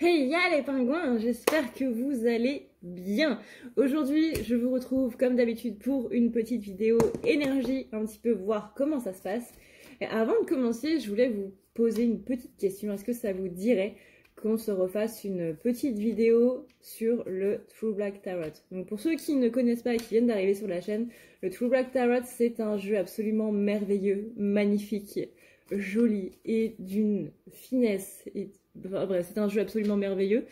Hey ya les pingouins, j'espère que vous allez bien. Aujourd'hui, je vous retrouve comme d'habitude pour une petite vidéo énergie, un petit peu voir comment ça se passe. Et avant de commencer, je voulais vous poser une petite question. Est-ce que ça vous dirait qu'on se refasse une petite vidéo sur le True Black Tarot? Donc pour ceux qui ne connaissent pas et qui viennent d'arriver sur la chaîne, le True Black Tarot, c'est un jeu absolument merveilleux, magnifique, joli et d'une finesse et bref, c'est un jeu absolument merveilleux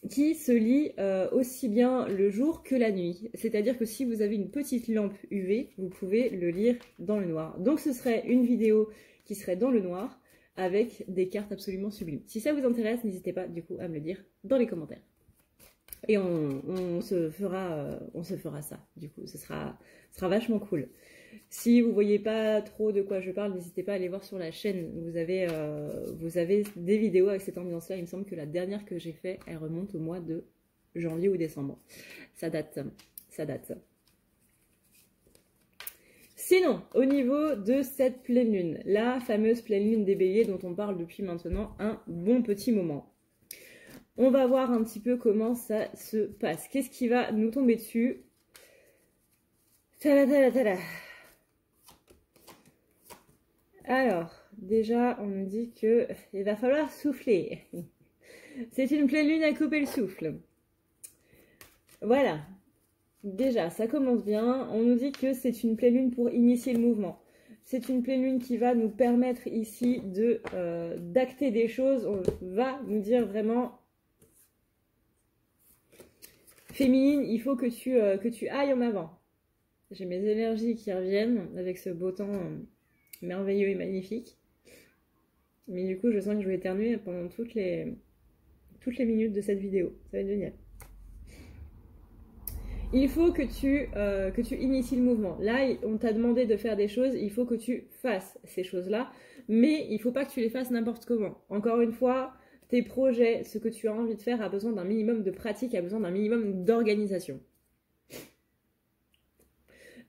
qui se lit aussi bien le jour que la nuit. C'est-à-dire que si vous avez une petite lampe UV, vous pouvez le lire dans le noir. Donc ce serait une vidéo qui serait dans le noir avec des cartes absolument sublimes. Si ça vous intéresse, n'hésitez pas du coup à me le dire dans les commentaires. Et on se fera ça, du coup, ce sera vachement cool. Si vous voyez pas trop de quoi je parle, n'hésitez pas à aller voir sur la chaîne. Vous avez des vidéos avec cette ambiance-là. Il me semble que la dernière que j'ai faite, elle remonte au mois de janvier ou décembre. Ça date. Sinon, au niveau de cette pleine lune, la fameuse pleine lune des béliers dont on parle depuis maintenant un bon petit moment. On va voir un petit peu comment ça se passe. Qu'est-ce qui va nous tomber dessus? Tada. Alors, déjà, on nous dit qu'il va falloir souffler. C'est une pleine lune à couper le souffle. Voilà. Déjà, ça commence bien. On nous dit que c'est une pleine lune pour initier le mouvement. C'est une pleine lune qui va nous permettre ici d'acter des choses. On va nous dire vraiment... Féminine, il faut que tu ailles en avant. J'ai mes énergies qui reviennent avec ce beau temps merveilleux et magnifique. Mais du coup, je sens que je vais éternuer pendant toutes les minutes de cette vidéo. Ça va être génial. Il faut que tu inities le mouvement. Là, on t'a demandé de faire des choses, il faut que tu fasses ces choses-là. Mais il ne faut pas que tu les fasses n'importe comment. Encore une fois, tes projets, ce que tu as envie de faire a besoin d'un minimum de pratique, a besoin d'un minimum d'organisation.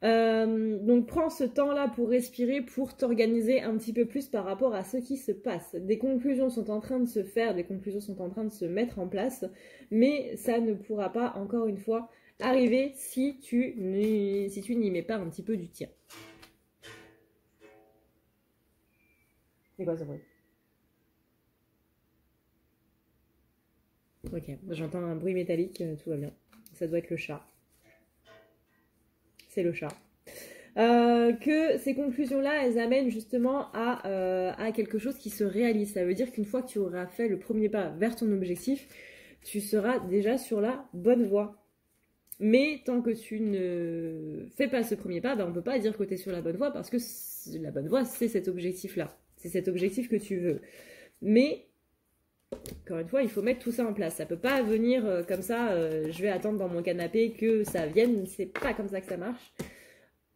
Donc prends ce temps-là pour respirer, pour t'organiser un petit peu plus par rapport à ce qui se passe. Des conclusions sont en train de se faire, des conclusions sont en train de se mettre en place, mais ça ne pourra pas, encore une fois, arriver si tu n'y mets pas un petit peu du tien. C'est quoi ce bruit? Ok, j'entends un bruit métallique, tout va bien. Ça doit être le chat. C'est le chat. Que ces conclusions-là, elles amènent justement à quelque chose qui se réalise. Ça veut dire qu'une fois que tu auras fait le premier pas vers ton objectif, tu seras déjà sur la bonne voie. Mais tant que tu ne fais pas ce premier pas, on ne peut pas dire que tu es sur la bonne voie parce que la bonne voie, c'est cet objectif-là. C'est cet objectif que tu veux. Mais... encore une fois, il faut mettre tout ça en place. Ça peut pas venir comme ça, je vais attendre dans mon canapé que ça vienne. C'est pas comme ça que ça marche.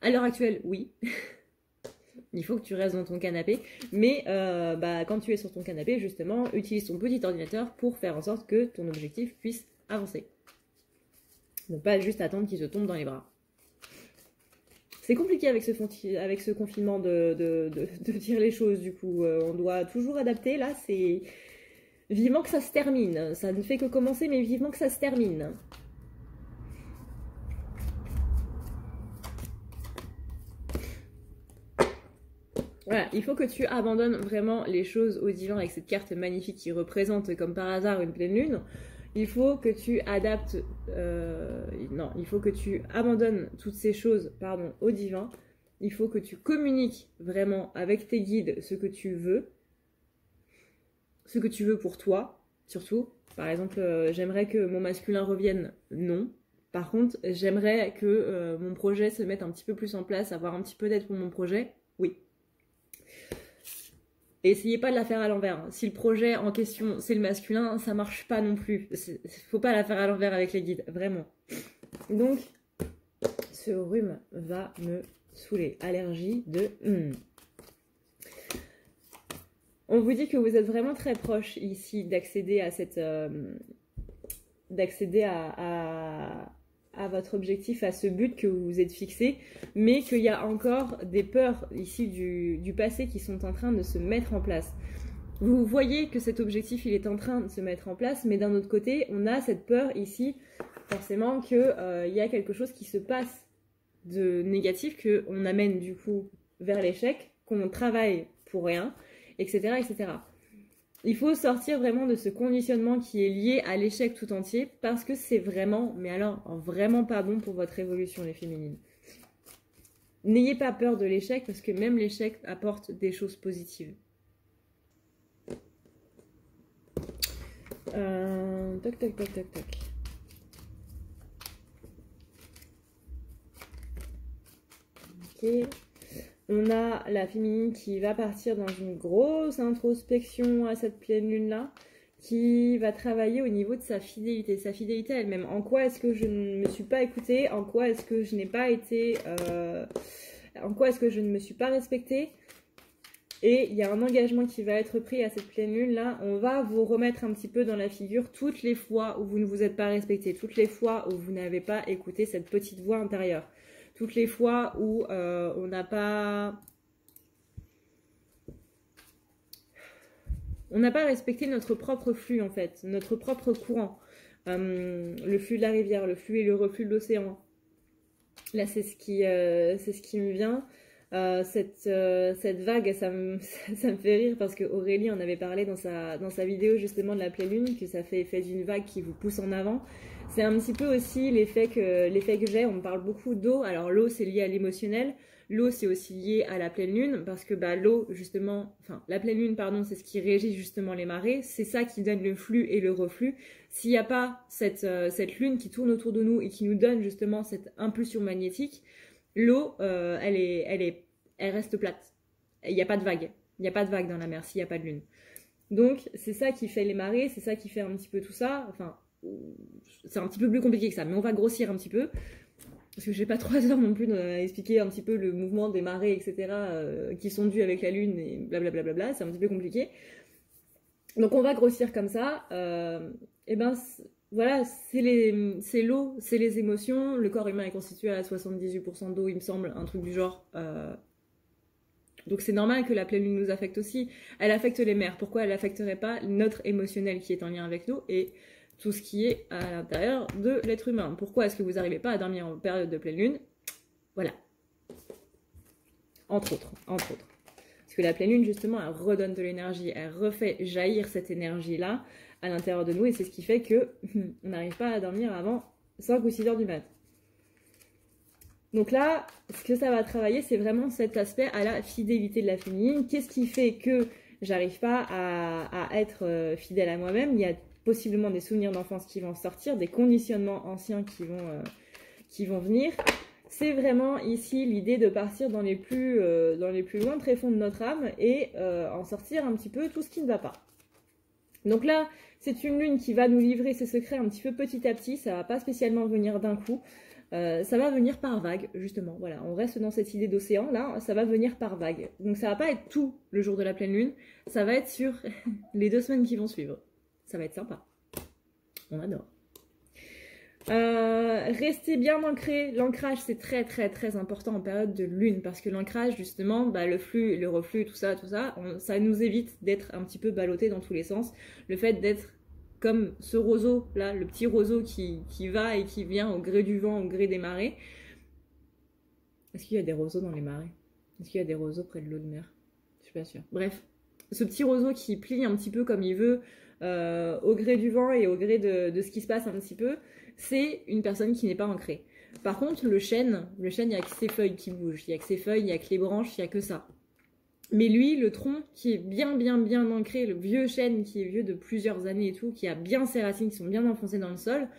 À l'heure actuelle, oui. Il faut que tu restes dans ton canapé. Mais quand tu es sur ton canapé, justement, utilise ton petit ordinateur pour faire en sorte que ton objectif puisse avancer. Ne pas juste attendre qu'il te tombe dans les bras. C'est compliqué avec ce confinement de dire les choses, du coup. On doit toujours adapter. Là, c'est... vivement que ça se termine. Ça ne fait que commencer, mais vivement que ça se termine. Voilà, il faut que tu abandonnes vraiment les choses au divin avec cette carte magnifique qui représente comme par hasard une pleine lune. Il faut que tu adaptes... non, il faut que tu abandonnes toutes ces choses, au divin. Il faut que tu communiques vraiment avec tes guides ce que tu veux. Ce que tu veux pour toi, surtout. Par exemple, j'aimerais que mon masculin revienne, non. Par contre, j'aimerais que mon projet se mette un petit peu plus en place, avoir un petit peu d'aide pour mon projet, oui. Et essayez pas de la faire à l'envers. Si le projet en question, c'est le masculin, ça marche pas non plus. Faut pas la faire à l'envers avec les guides, vraiment. Donc, ce rhume va me saouler. Allergie de... On vous dit que vous êtes vraiment très proche ici d'accéder à cette... d'accéder à votre objectif, à ce but que vous vous êtes fixé, mais qu'il y a encore des peurs ici du passé qui sont en train de se mettre en place. Vous voyez que cet objectif, il est en train de se mettre en place, mais d'un autre côté, on a cette peur ici, forcément, qu'il y a quelque chose qui se passe de négatif, qu'on amène du coup vers l'échec, qu'on travaille pour rien, etc., etc. Il faut sortir vraiment de ce conditionnement qui est lié à l'échec tout entier, parce que c'est vraiment, mais alors vraiment pas bon pour votre évolution, les féminines. N'ayez pas peur de l'échec, parce que même l'échec apporte des choses positives. Toc, toc, toc, toc, toc. Ok. On a la féminine qui va partir dans une grosse introspection à cette pleine lune-là, qui va travailler au niveau de sa fidélité à elle-même. En quoi est-ce que je ne me suis pas écoutée? En quoi est-ce que je n'ai pas été... en quoi est-ce que je ne me suis pas respectée? Et il y a un engagement qui va être pris à cette pleine lune là. On va vous remettre un petit peu dans la figure toutes les fois où vous ne vous êtes pas respecté, toutes les fois où vous n'avez pas écouté cette petite voix intérieure, toutes les fois où on n'a pas respecté notre propre flux en fait, notre propre courant, le flux de la rivière, le flux et le reflux de l'océan. Là c'est ce qui me vient. Cette vague, ça me fait rire parce que Aurélie en avait parlé dans sa vidéo justement de la pleine lune, que ça fait effet d'une vague qui vous pousse en avant. C'est un petit peu aussi l'effet que j'ai. On parle beaucoup d'eau. Alors l'eau c'est lié à l'émotionnel. L'eau c'est aussi lié à la pleine lune parce que l'eau justement, enfin la pleine lune pardon, c'est ce qui régit justement les marées. C'est ça qui donne le flux et le reflux. S'il n'y a pas cette lune qui tourne autour de nous et qui nous donne justement cette impulsion magnétique, l'eau, elle reste plate. Il n'y a pas de vague. Il n'y a pas de vague dans la mer s'il n'y a pas de lune. Donc, c'est ça qui fait les marées, c'est ça qui fait un petit peu tout ça. Enfin, c'est un petit peu plus compliqué que ça, mais on va grossir un petit peu. Parce que je n'ai pas 3 heures non plus à expliquer un petit peu le mouvement des marées, etc., qui sont dus avec la lune et blablabla. Bla bla bla, c'est un petit peu compliqué. Donc, on va grossir comme ça. Et ben, voilà, c'est l'eau, c'est les émotions. Le corps humain est constitué à 78% d'eau, il me semble, un truc du genre. Donc c'est normal que la pleine lune nous affecte aussi. Elle affecte les mers. Pourquoi elle n'affecterait pas notre émotionnel qui est en lien avec nous et tout ce qui est à l'intérieur de l'être humain? Pourquoi est-ce que vous n'arrivez pas à dormir en période de pleine lune? Voilà. Entre autres. Parce que la pleine lune, justement, elle redonne de l'énergie. Elle refait jaillir cette énergie-là à l'intérieur de nous. Et c'est ce qui fait que on n'arrive pas à dormir avant 5 ou 6 heures du mat'. Donc là, ce que ça va travailler, c'est vraiment cet aspect à la fidélité de la féminine. Qu'est-ce qui fait que j'arrive pas à être fidèle à moi-même? Il y a possiblement des souvenirs d'enfance qui vont sortir, des conditionnements anciens qui vont venir. C'est vraiment ici l'idée de partir dans les plus loin tréfonds de notre âme et en sortir un petit peu tout ce qui ne va pas. Donc là, c'est une lune qui va nous livrer ses secrets un petit peu petit à petit. Ça va pas spécialement venir d'un coup. Ça va venir par vague, justement. Voilà, on reste dans cette idée d'océan, là, ça va venir par vague. Donc ça va pas être tout le jour de la pleine lune, ça va être sur les 2 semaines qui vont suivre. Ça va être sympa. On adore. Restez bien ancré. L'ancrage, c'est très très très important en période de lune, parce que l'ancrage, justement, le flux, le reflux, tout ça, ça nous évite d'être un petit peu ballotté dans tous les sens. Le fait d'être comme ce roseau là, le petit roseau qui va et qui vient au gré du vent, au gré des marées. Est-ce qu'il y a des roseaux dans les marées? Est-ce qu'il y a des roseaux près de l'eau de mer? Je suis pas sûre. Bref, ce petit roseau qui plie un petit peu comme il veut, au gré du vent et au gré de ce qui se passe un petit peu, c'est une personne qui n'est pas ancrée. Par contre, le chêne, il n'y a que ses feuilles qui bougent, il n'y a que ses feuilles, il n'y a que les branches, il n'y a que ça. Mais lui, le tronc qui est bien ancré, le vieux chêne qui est vieux de plusieurs années et tout, qui a bien ses racines qui sont bien enfoncées dans le sol,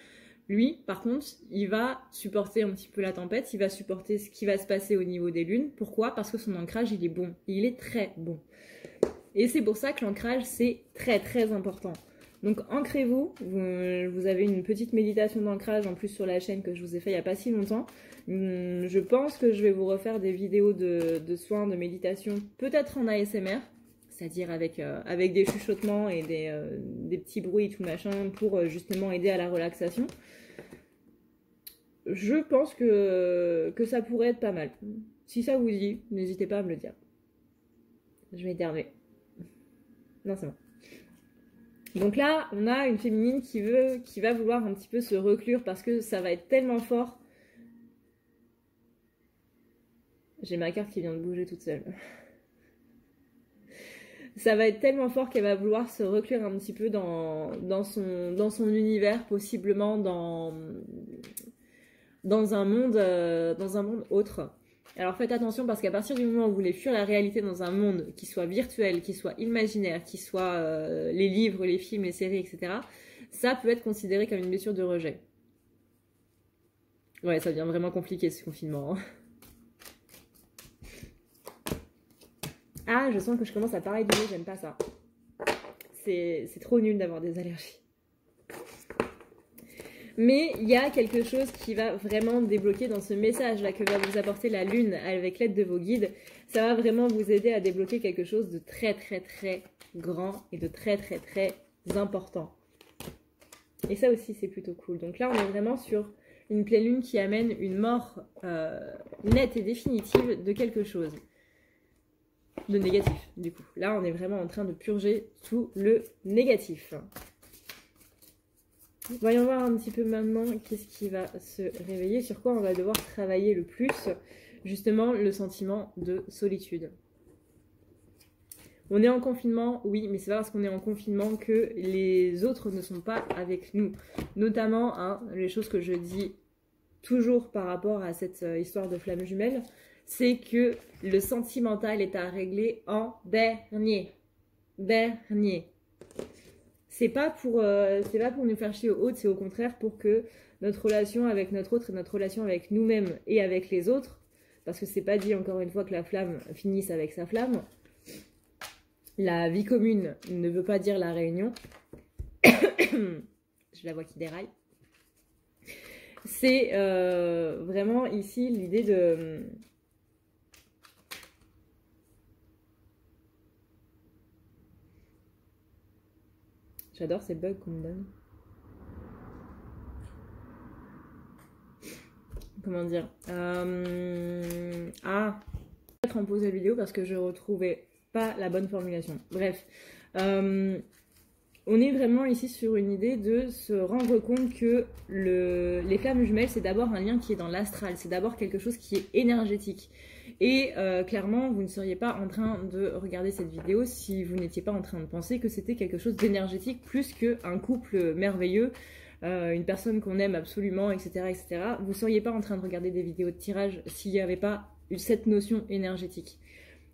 lui, par contre, il va supporter un petit peu la tempête, il va supporter ce qui va se passer au niveau des lunes. Pourquoi? Parce que son ancrage, il est bon. Il est très bon. Et c'est pour ça que l'ancrage, c'est très très important. Donc ancrez-vous, vous avez une petite méditation d'ancrage en plus sur la chaîne que je vous ai fait il n'y a pas si longtemps. Je pense que je vais vous refaire des vidéos de soins, de méditation, peut-être en ASMR, c'est-à-dire avec des chuchotements et des petits bruits et tout machin pour justement aider à la relaxation. Je pense que ça pourrait être pas mal. Si ça vous dit, n'hésitez pas à me le dire. Je vais éternuer. Non, c'est bon. Donc là, on a une féminine qui va vouloir un petit peu se reclure parce que ça va être tellement fort. J'ai ma carte qui vient de bouger toute seule. Ça va être tellement fort qu'elle va vouloir se reclure un petit peu dans son univers, possiblement dans un monde autre. Alors faites attention parce qu'à partir du moment où vous voulez fuir la réalité dans un monde qui soit virtuel, qui soit imaginaire, qui soit les livres, les films, les séries, etc., ça peut être considéré comme une blessure de rejet. Ouais, ça devient vraiment compliqué ce confinement. Hein. Ah, je sens que je commence à parler du nez, j'aime pas ça. C'est trop nul d'avoir des allergies. Mais il y a quelque chose qui va vraiment débloquer dans ce message-là que va vous apporter la lune avec l'aide de vos guides. Ça va vraiment vous aider à débloquer quelque chose de très très très grand et de très très très important. Et ça aussi c'est plutôt cool. Donc là on est vraiment sur une pleine lune qui amène une mort nette et définitive de quelque chose. De négatif du coup. Là on est vraiment en train de purger tout le négatif. Voyons voir un petit peu maintenant qu'est-ce qui va se réveiller, sur quoi on va devoir travailler le plus, justement le sentiment de solitude. On est en confinement, oui, mais c'est pas parce qu'on est en confinement que les autres ne sont pas avec nous. Notamment, hein, les choses que je dis toujours par rapport à cette histoire de flamme jumelle, c'est que le sentimental est à régler en dernier. C'est pas pour nous faire chier aux autres, c'est au contraire pour que notre relation avec notre autre et notre relation avec nous-mêmes et avec les autres, parce que c'est pas dit encore une fois que la flamme finisse avec sa flamme. La vie commune ne veut pas dire la réunion. Je la vois qui déraille. C'est vraiment ici l'idée de... J'adore ces bugs qu'on me donne. Comment dire Ah, je vais mettre en pause la vidéo parce que je retrouvais pas la bonne formulation. Bref, on est vraiment ici sur une idée de se rendre compte que les flammes jumelles, c'est d'abord un lien qui est dans l'astral, c'est d'abord quelque chose qui est énergétique. Et clairement, vous ne seriez pas en train de regarder cette vidéo si vous n'étiez pas en train de penser que c'était quelque chose d'énergétique plus qu'un couple merveilleux, une personne qu'on aime absolument, etc., etc. Vous ne seriez pas en train de regarder des vidéos de tirage s'il n'y avait pas cette notion énergétique.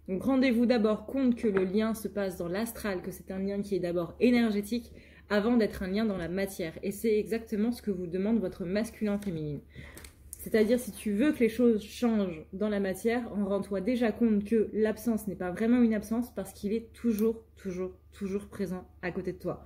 Donc rendez-vous d'abord compte que le lien se passe dans l'astral, que c'est un lien qui est d'abord énergétique avant d'être un lien dans la matière. Et c'est exactement ce que vous demande votre masculin féminine. C'est-à-dire, si tu veux que les choses changent dans la matière, rends-toi déjà compte que l'absence n'est pas vraiment une absence parce qu'il est toujours présent à côté de toi.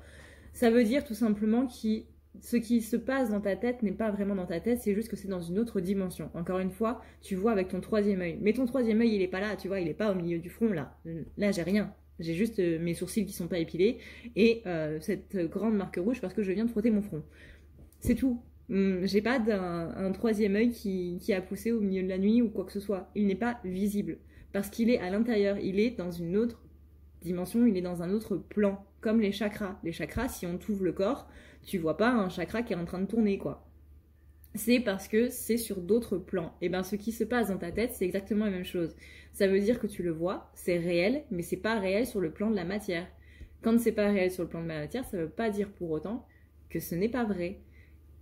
Ça veut dire tout simplement que ce qui se passe dans ta tête n'est pas vraiment dans ta tête, c'est juste que c'est dans une autre dimension. Encore une fois, tu vois avec ton troisième œil. Mais ton troisième œil, il n'est pas là, tu vois, il n'est pas au milieu du front, là. Là, j'ai rien. J'ai juste mes sourcils qui sont pas épilés et cette grande marque rouge parce que je viens de frotter mon front. C'est tout. J'ai pas un troisième œil qui a poussé au milieu de la nuit ou quoi que ce soit. Il n'est pas visible parce qu'il est à l'intérieur. Il est dans une autre dimension, il est dans un autre plan. Comme les chakras. Les chakras, si on t'ouvre le corps, tu vois pas un chakra qui est en train de tourner, quoi. C'est parce que c'est sur d'autres plans. Et bien, ce qui se passe dans ta tête, c'est exactement la même chose. Ça veut dire que tu le vois, c'est réel, mais c'est pas réel sur le plan de la matière. Quand c'est pas réel sur le plan de la matière, ça veut pas dire pour autant que ce n'est pas vrai.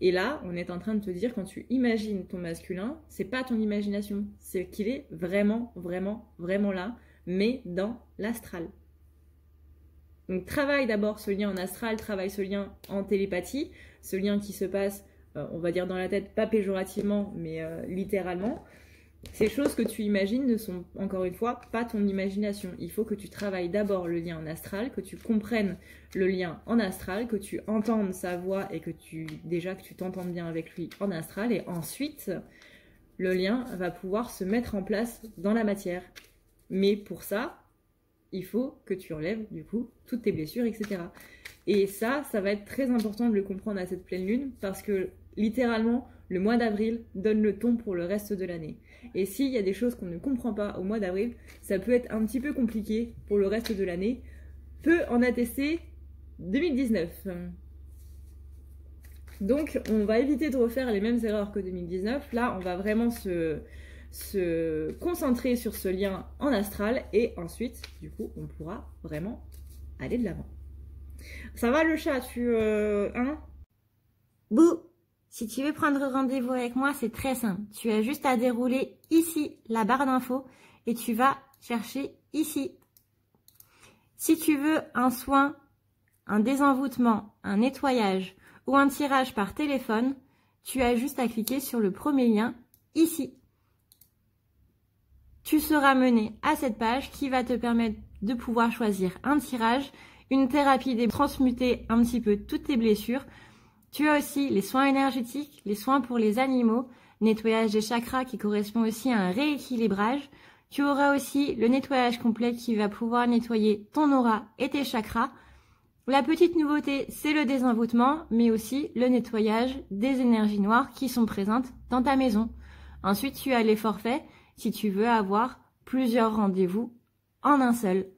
Et là, on est en train de te dire, quand tu imagines ton masculin, c'est pas ton imagination, c'est qu'il est vraiment là, mais dans l'astral. Donc travaille d'abord ce lien en astral, travaille ce lien en télépathie, ce lien qui se passe, on va dire dans la tête, pas péjorativement, mais littéralement. Ces choses que tu imagines ne sont, encore une fois, pas ton imagination. Il faut que tu travailles d'abord le lien en astral, que tu comprennes le lien en astral, que tu entendes sa voix et que tu t'entendes bien avec lui en astral. Et ensuite, le lien va pouvoir se mettre en place dans la matière. Mais pour ça, il faut que tu enlèves, du coup, toutes tes blessures, etc. Et ça va être très important de le comprendre à cette pleine lune parce que, littéralement, le mois d'avril donne le ton pour le reste de l'année. Et s'il y a des choses qu'on ne comprend pas au mois d'avril, ça peut être un petit peu compliqué pour le reste de l'année. peut en attester 2019. Donc, on va éviter de refaire les mêmes erreurs que 2019. Là, on va vraiment se concentrer sur ce lien en astral et ensuite, du coup, on pourra vraiment aller de l'avant. Ça va le chat, hein? Bouh! Si tu veux prendre rendez-vous avec moi, c'est très simple. Tu as juste à dérouler ici la barre d'infos et tu vas chercher ici. Si tu veux un soin, un désenvoûtement, un nettoyage ou un tirage par téléphone, tu as juste à cliquer sur le premier lien ici. Tu seras mené à cette page qui va te permettre de pouvoir choisir un tirage, une thérapie de transmuter un petit peu toutes tes blessures. Tu as aussi les soins énergétiques, les soins pour les animaux, nettoyage des chakras qui correspond aussi à un rééquilibrage. Tu auras aussi le nettoyage complet qui va pouvoir nettoyer ton aura et tes chakras. La petite nouveauté, c'est le désenvoûtement, mais aussi le nettoyage des énergies noires qui sont présentes dans ta maison. Ensuite, tu as les forfaits si tu veux avoir plusieurs rendez-vous en un seul.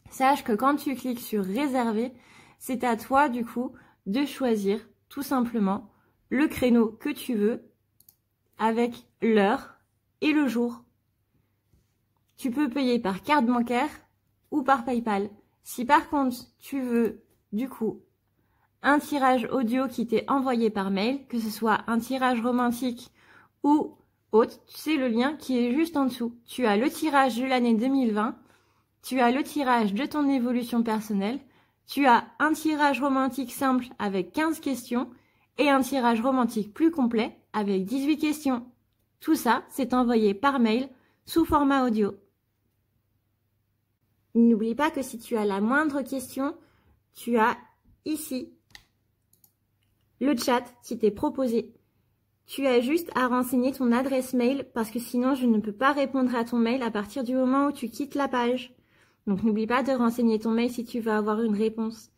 Sache que quand tu cliques sur réserver, c'est à toi du coup de choisir tout simplement le créneau que tu veux avec l'heure et le jour. Tu peux payer par carte bancaire ou par PayPal. Si par contre tu veux du coup un tirage audio qui t'est envoyé par mail, que ce soit un tirage romantique ou autre, c'est le lien qui est juste en dessous. Tu as le tirage de l'année 2020, tu as le tirage de ton évolution personnelle, tu as un tirage romantique simple avec 15 questions et un tirage romantique plus complet avec 18 questions. Tout ça, c'est envoyé par mail sous format audio. N'oublie pas que si tu as la moindre question, tu as ici le chat qui t'est proposé. Tu as juste à renseigner ton adresse mail parce que sinon je ne peux pas répondre à ton mail à partir du moment où tu quittes la page. Donc n'oublie pas de renseigner ton mail si tu veux avoir une réponse.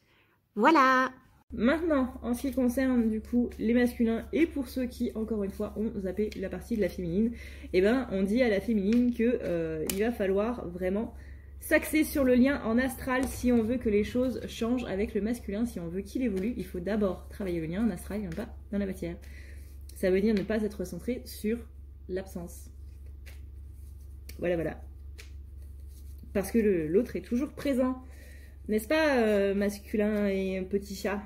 Voilà! Maintenant, en ce qui concerne du coup les masculins et pour ceux qui, encore une fois, ont zappé la partie de la féminine, eh ben on dit à la féminine que il va falloir vraiment s'axer sur le lien en astral si on veut que les choses changent avec le masculin, si on veut qu'il évolue, il faut d'abord travailler le lien en astral et non pas dans la matière. Ça veut dire ne pas être centré sur l'absence. Voilà, voilà. Parce que l'autre est toujours présent. N'est-ce pas, masculin et petit chat?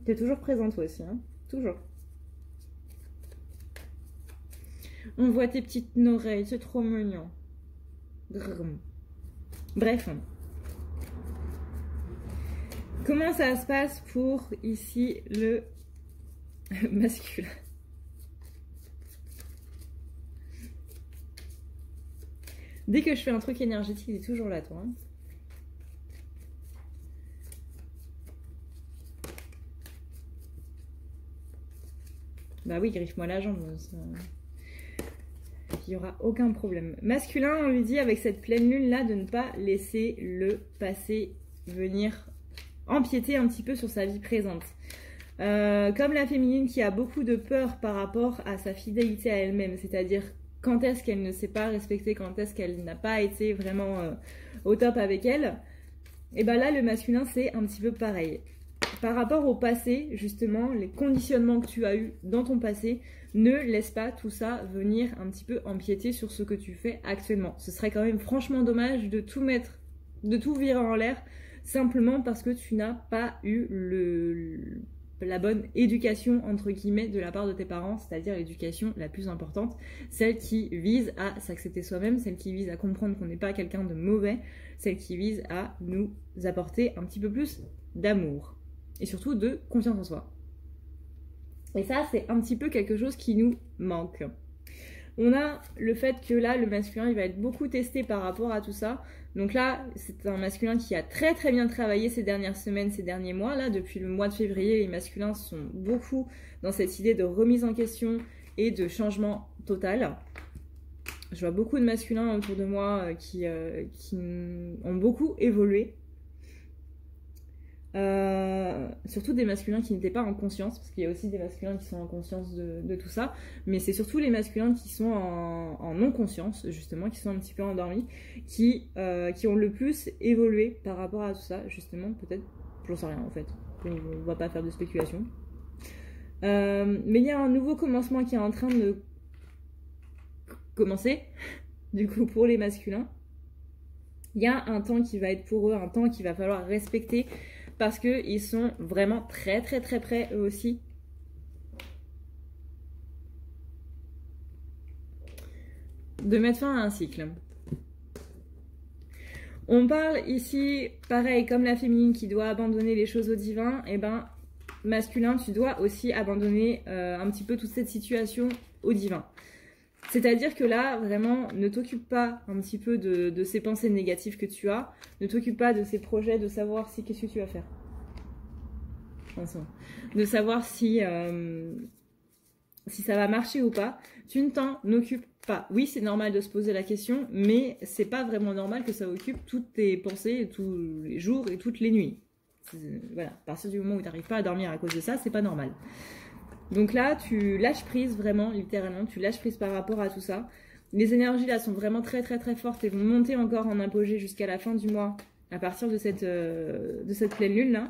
T'es toujours présent toi aussi, hein? Toujours. On voit tes petites oreilles, c'est trop mignon. Bref. Comment ça se passe pour ici le masculin? Dès que je fais un truc énergétique, il est toujours là, toi. Hein. Bah oui, griffe-moi la jambe. Ça... Il n'y aura aucun problème. Masculin, on lui dit avec cette pleine lune-là de ne pas laisser le passé venir empiéter un petit peu sur sa vie présente. Comme la féminine qui a beaucoup de peur par rapport à sa fidélité à elle-même, c'est-à-dire quand est-ce qu'elle ne s'est pas respectée, quand est-ce qu'elle n'a pas été vraiment au top avec elle, et bien là le masculin c'est un petit peu pareil. Par rapport au passé, justement, les conditionnements que tu as eus dans ton passé, ne laisse pas tout ça venir un petit peu empiéter sur ce que tu fais actuellement. Ce serait quand même franchement dommage de tout mettre, de tout virer en l'air, simplement parce que tu n'as pas eu la bonne éducation, entre guillemets, de la part de tes parents, c'est-à-dire l'éducation la plus importante, celle qui vise à s'accepter soi-même, celle qui vise à comprendre qu'on n'est pas quelqu'un de mauvais, celle qui vise à nous apporter un petit peu plus d'amour. Et surtout de confiance en soi. Et ça, c'est un petit peu quelque chose qui nous manque. On a le fait que là, le masculin, il va être beaucoup testé par rapport à tout ça. Donc là, c'est un masculin qui a très très bien travaillé ces dernières semaines, ces derniers mois. Là, depuis le mois de février, les masculins sont beaucoup dans cette idée de remise en question et de changement total. Je vois beaucoup de masculins autour de moi qui ont beaucoup évolué. Surtout des masculins qui n'étaient pas en conscience, parce qu'il y a aussi des masculins qui sont en conscience de tout ça, mais c'est surtout les masculins qui sont en non-conscience, justement, qui sont un petit peu endormis, qui ont le plus évolué par rapport à tout ça, justement, peut-être, j'en sais rien en fait, on va pas faire de spéculation. Mais il y a un nouveau commencement qui est en train de commencer, du coup, pour les masculins. Il y a un temps qui va être pour eux, un temps qu'il va falloir respecter, parce qu'ils sont vraiment très près eux aussi de mettre fin à un cycle. On parle ici, pareil, comme la féminine qui doit abandonner les choses au divin, et ben masculin, tu dois aussi abandonner un petit peu toute cette situation au divin. C'est-à-dire que là, vraiment, ne t'occupe pas un petit peu de ces pensées négatives que tu as, ne t'occupe pas de ces projets, de savoir si qu'est-ce que tu vas faire. De savoir si ça va marcher ou pas. Tu ne t'en occupes pas. Oui, c'est normal de se poser la question, mais c'est pas vraiment normal que ça occupe toutes tes pensées tous les jours et toutes les nuits. Voilà, à partir du moment où tu n'arrives pas à dormir à cause de ça, c'est pas normal. Donc là, tu lâches prise vraiment, littéralement, tu lâches prise par rapport à tout ça. Les énergies là sont vraiment très fortes et vont monter encore en apogée jusqu'à la fin du mois, à partir de cette pleine lune là.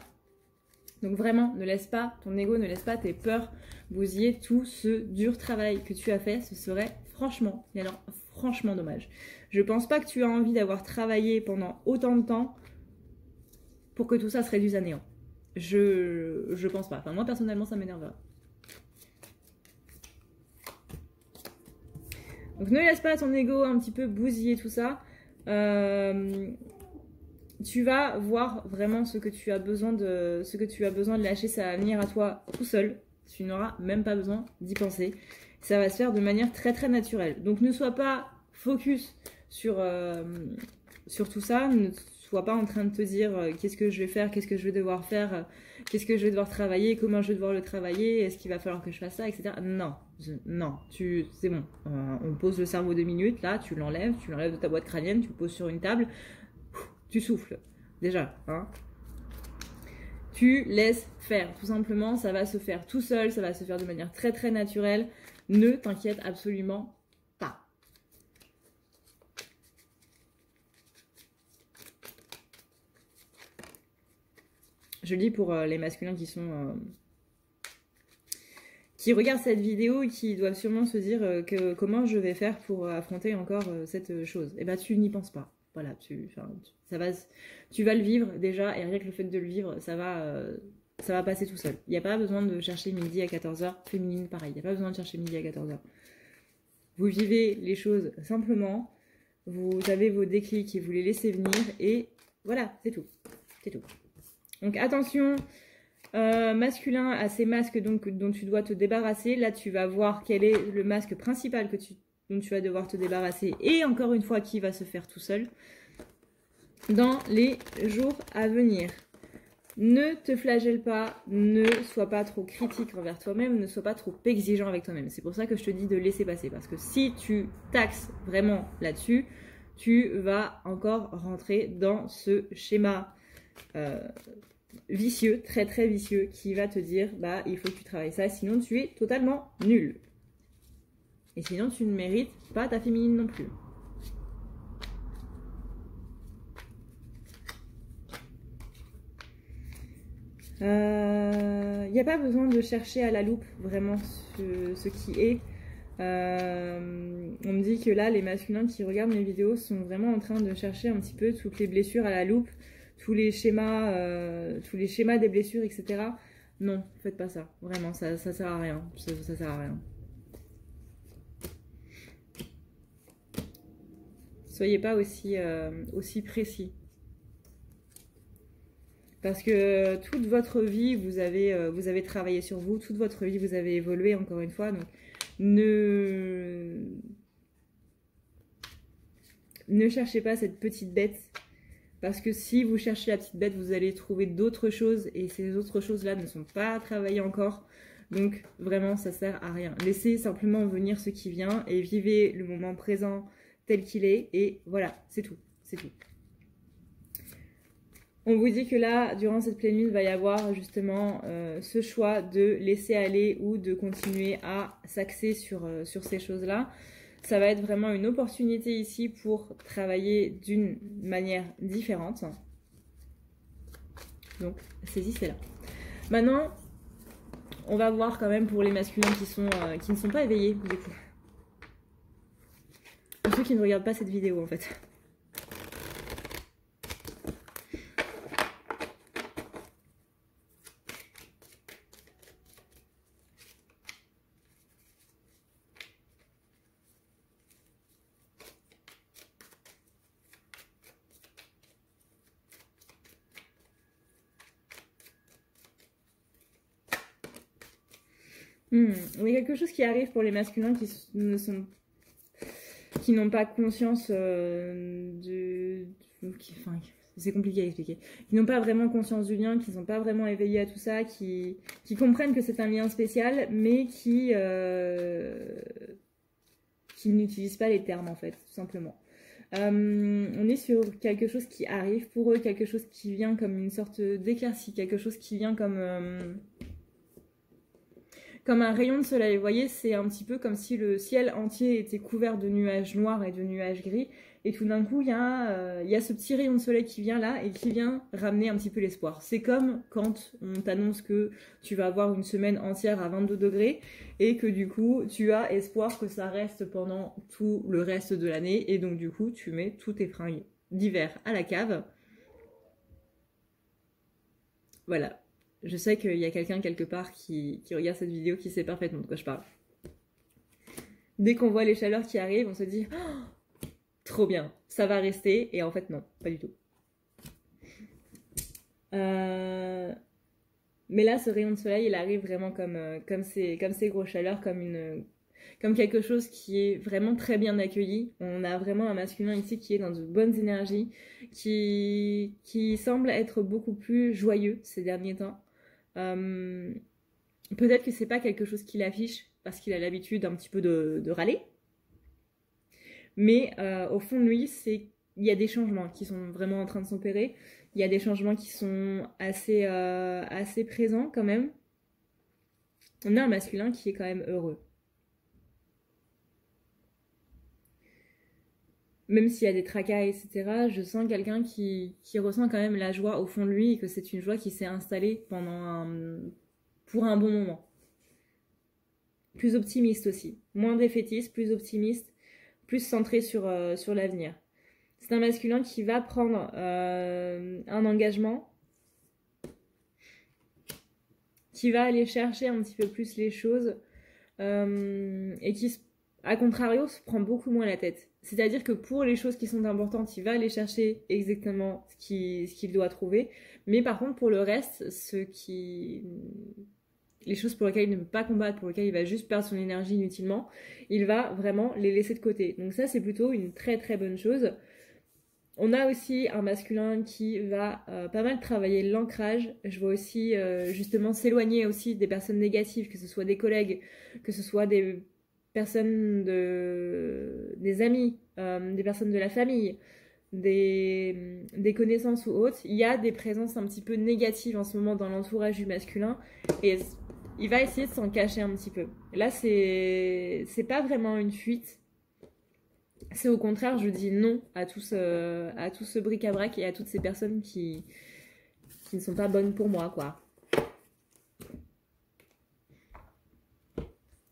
Donc vraiment, ne laisse pas ton ego, ne laisse pas tes peurs bousiller tout ce dur travail que tu as fait. Ce serait franchement, mais alors franchement dommage. Je pense pas que tu as envie d'avoir travaillé pendant autant de temps pour que tout ça se réduise à néant. Je pense pas. Enfin, moi personnellement, ça m'énervera. Donc ne laisse pas ton ego un petit peu bousiller tout ça. Tu vas voir vraiment ce que tu as besoin de lâcher, ça va venir à toi tout seul. Tu n'auras même pas besoin d'y penser. Ça va se faire de manière très naturelle. Donc ne sois pas focus sur tout ça. Ne sois pas en train de te dire qu'est-ce que je vais faire, qu'est-ce que je vais devoir faire, qu'est-ce que je vais devoir travailler, comment je vais devoir le travailler, est-ce qu'il va falloir que je fasse ça, etc. Non, c'est bon. On pose le cerveau 2 minutes, là, tu l'enlèves de ta boîte crânienne, tu le poses sur une table, tu souffles, déjà, hein. Tu laisses faire, tout simplement, ça va se faire tout seul, ça va se faire de manière très naturelle. Ne t'inquiète absolument pas. Je lis pour les masculins qui regardent cette vidéo et qui doivent sûrement se dire comment je vais faire pour affronter encore cette chose. Et ben tu n'y penses pas. Voilà, tu vas le vivre déjà, et rien que le fait de le vivre, ça va passer tout seul. Il n'y a pas besoin de chercher midi à 14h, féminine pareil, il n'y a pas besoin de chercher midi à 14h. Vous vivez les choses simplement, vous avez vos déclics et vous les laissez venir, et voilà, c'est tout. C'est tout. Donc attention, masculin, à ces masques donc, dont tu dois te débarrasser. Là, tu vas voir quel est le masque principal dont tu vas devoir te débarrasser, et encore une fois, qui va se faire tout seul dans les jours à venir. Ne te flagelle pas, ne sois pas trop critique envers toi-même, ne sois pas trop exigeant avec toi-même. C'est pour ça que je te dis de laisser passer, parce que si tu taxes vraiment là-dessus, tu vas encore rentrer dans ce schéma vicieux, très vicieux, qui va te dire bah il faut que tu travailles ça, sinon tu es totalement nul. Et sinon tu ne mérites pas ta féminine non plus. Il n'y a pas besoin de chercher à la loupe vraiment ce qui est. On me dit que là, les masculins qui regardent mes vidéos sont vraiment en train de chercher un petit peu toutes les blessures à la loupe, tous les schémas des blessures, etc. Non, faites pas ça. Vraiment, ça sert à rien. Ça sert à rien. Soyez pas aussi précis. Parce que toute votre vie, vous avez travaillé sur vous, toute votre vie, vous avez évolué, encore une fois. Donc, ne cherchez pas cette petite bête. Parce que si vous cherchez la petite bête, vous allez trouver d'autres choses. Et ces autres choses-là ne sont pas travaillées encore. Donc, vraiment, ça sert à rien. Laissez simplement venir ce qui vient et vivez le moment présent tel qu'il est. Et voilà, c'est tout. C'est tout. On vous dit que là, durant cette pleine lune, il va y avoir justement ce choix de laisser aller ou de continuer à s'axer sur ces choses-là. Ça va être vraiment une opportunité ici pour travailler d'une manière différente. Donc, saisissez-la. Maintenant, on va voir quand même pour les masculins qui ne sont pas éveillés, du coup. Pour ceux qui ne regardent pas cette vidéo, en fait. Il y a quelque chose qui arrive pour les masculins qui n'ont pas conscience c'est compliqué à expliquer. Qui n'ont pas vraiment conscience du lien, qui ne sont pas vraiment éveillés à tout ça, qui comprennent que c'est un lien spécial, mais qui n'utilisent pas les termes en fait, tout simplement. On est sur quelque chose qui arrive pour eux, quelque chose qui vient comme une sorte d'éclaircie, quelque chose qui vient comme un rayon de soleil. Vous voyez, c'est un petit peu comme si le ciel entier était couvert de nuages noirs et de nuages gris. Et tout d'un coup, il y a ce petit rayon de soleil qui vient là et qui vient ramener un petit peu l'espoir. C'est comme quand on t'annonce que tu vas avoir une semaine entière à 22 degrés et que du coup, tu as espoir que ça reste pendant tout le reste de l'année. Et donc du coup, tu mets tous tes fringues d'hiver à la cave. Voilà. Je sais qu'il y a quelqu'un quelque part qui regarde cette vidéo qui sait parfaitement de quoi je parle. Dès qu'on voit les chaleurs qui arrivent, on se dit oh, trop bien, ça va rester. Et en fait, non, pas du tout. Mais là, ce rayon de soleil, il arrive vraiment comme ces grosses chaleurs, comme quelque chose qui est vraiment très bien accueilli. On a vraiment un masculin ici qui est dans de bonnes énergies, qui semble être beaucoup plus joyeux ces derniers temps. Peut-être que c'est pas quelque chose qu'il affiche parce qu'il a l'habitude un petit peu de râler, mais au fond de lui, il y a des changements qui sont vraiment en train de s'opérer. Il y a des changements qui sont assez présents quand même. On a un masculin qui est quand même heureux. Même s'il y a des tracas, etc., je sens quelqu'un qui ressent quand même la joie au fond de lui et que c'est une joie qui s'est installée pour un bon moment. Plus optimiste aussi. Moins défaitiste, plus optimiste, plus centré sur l'avenir. C'est un masculin qui va prendre un engagement, qui va aller chercher un petit peu plus les choses et qui, à contrario, se prend beaucoup moins la tête. C'est-à-dire que pour les choses qui sont importantes, il va aller chercher exactement ce qu'il doit trouver. Mais par contre, pour le reste, les choses pour lesquelles il ne peut pas combattre, pour lesquelles il va juste perdre son énergie inutilement, il va vraiment les laisser de côté. Donc ça, c'est plutôt une très très bonne chose. On a aussi un masculin qui va pas mal travailler l'ancrage. Je vois aussi justement s'éloigner aussi des personnes négatives, que ce soit des collègues, que ce soit des personnes des amis, des personnes de la famille, des connaissances ou autres. Il y a des présences un petit peu négatives en ce moment dans l'entourage du masculin et il va essayer de s'en cacher un petit peu. Là, c'est pas vraiment une fuite. C'est au contraire, je dis non à tout ce bric-à-brac et à toutes ces personnes qui ne sont pas bonnes pour moi, quoi.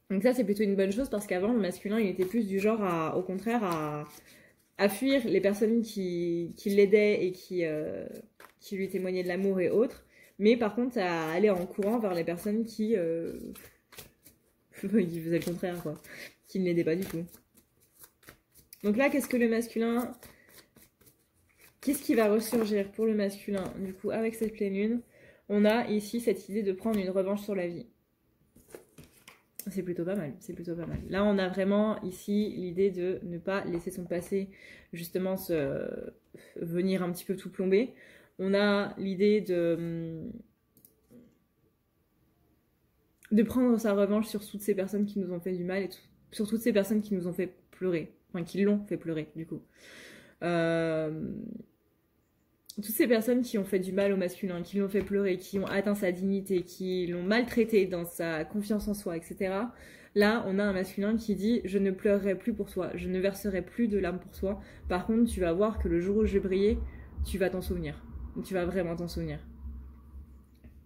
Donc ça, c'est plutôt une bonne chose parce qu'avant, le masculin, il était plus du genre, au contraire, à fuir les personnes qui l'aidaient et qui lui témoignaient de l'amour et autres. Mais par contre, à aller en courant vers les personnes qui faisaient le contraire, quoi. Qui ne l'aidaient pas du tout. Donc là, qu'est-ce qui va ressurgir pour le masculin, du coup, avec cette pleine lune? On a ici cette idée de prendre une revanche sur la vie. C'est plutôt pas mal, c'est plutôt pas mal. Là, on a vraiment ici l'idée de ne pas laisser son passé justement venir un petit peu tout plomber. On a l'idée de prendre sa revanche sur toutes ces personnes qui nous ont fait du mal et sur toutes ces personnes qui nous ont fait pleurer. Enfin, qui l'ont fait pleurer, du coup. toutes ces personnes qui ont fait du mal au masculin, qui l'ont fait pleurer, qui ont atteint sa dignité, qui l'ont maltraité dans sa confiance en soi, etc. Là, on a un masculin qui dit « Je ne pleurerai plus pour toi, je ne verserai plus de larmes pour toi. Par contre, tu vas voir que le jour où je vais briller, tu vas t'en souvenir. Tu vas vraiment t'en souvenir.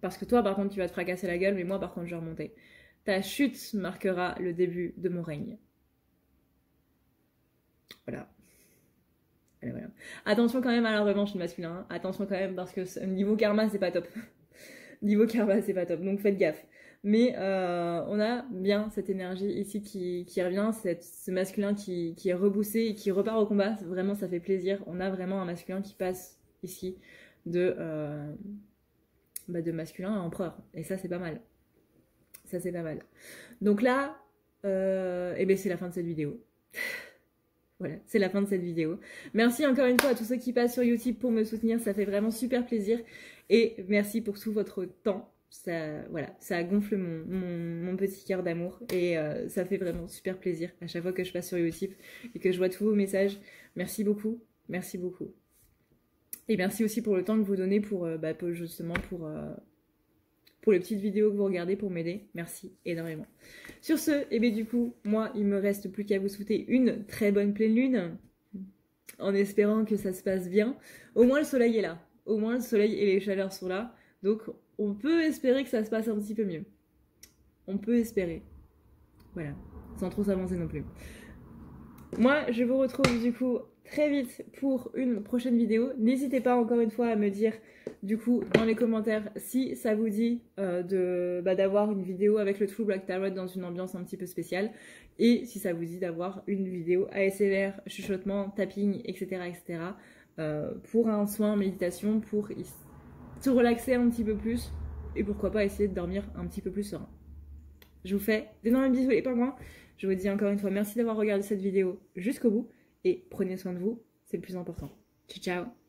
Parce que toi, par contre, tu vas te fracasser la gueule, mais moi, par contre, je vais remonter. Ta chute marquera le début de mon règne. » Voilà. Voilà. Attention quand même à la revanche du masculin. Hein. Attention quand même parce que niveau karma, c'est pas top. Niveau karma, c'est pas top. Donc faites gaffe. Mais on a bien cette énergie ici qui revient, ce masculin qui est reboussé et qui repart au combat. Vraiment, ça fait plaisir. On a vraiment un masculin qui passe ici de masculin à empereur. Et ça, c'est pas mal. Ça, c'est pas mal. Donc là, c'est la fin de cette vidéo. Voilà, c'est la fin de cette vidéo. Merci encore une fois à tous ceux qui passent sur YouTube pour me soutenir. Ça fait vraiment super plaisir. Et merci pour tout votre temps. Ça gonfle mon petit cœur d'amour et ça fait vraiment super plaisir à chaque fois que je passe sur YouTube et que je vois tous vos messages. Merci beaucoup, merci beaucoup. Et merci aussi pour le temps que vous donnez pour les petites vidéos que vous regardez pour m'aider. Merci énormément. Sur ce, du coup, moi, il me reste plus qu'à vous souhaiter une très bonne pleine lune en espérant que ça se passe bien. Au moins, le soleil est là. Au moins, le soleil et les chaleurs sont là. Donc, on peut espérer que ça se passe un petit peu mieux. On peut espérer. Voilà. Sans trop s'avancer non plus. Moi, je vous retrouve du coup très vite pour une prochaine vidéo. N'hésitez pas encore une fois à me dire du coup dans les commentaires si ça vous dit d'avoir une vidéo avec le True Black Tarot dans une ambiance un petit peu spéciale. Et si ça vous dit d'avoir une vidéo ASMR, chuchotement, tapping, etc. Pour un soin en méditation, pour se relaxer un petit peu plus et pourquoi pas essayer de dormir un petit peu plus serein. Je vous fais d'énormes bisous les pingouins. Je vous dis encore une fois merci d'avoir regardé cette vidéo jusqu'au bout et prenez soin de vous, c'est le plus important. Ciao ciao.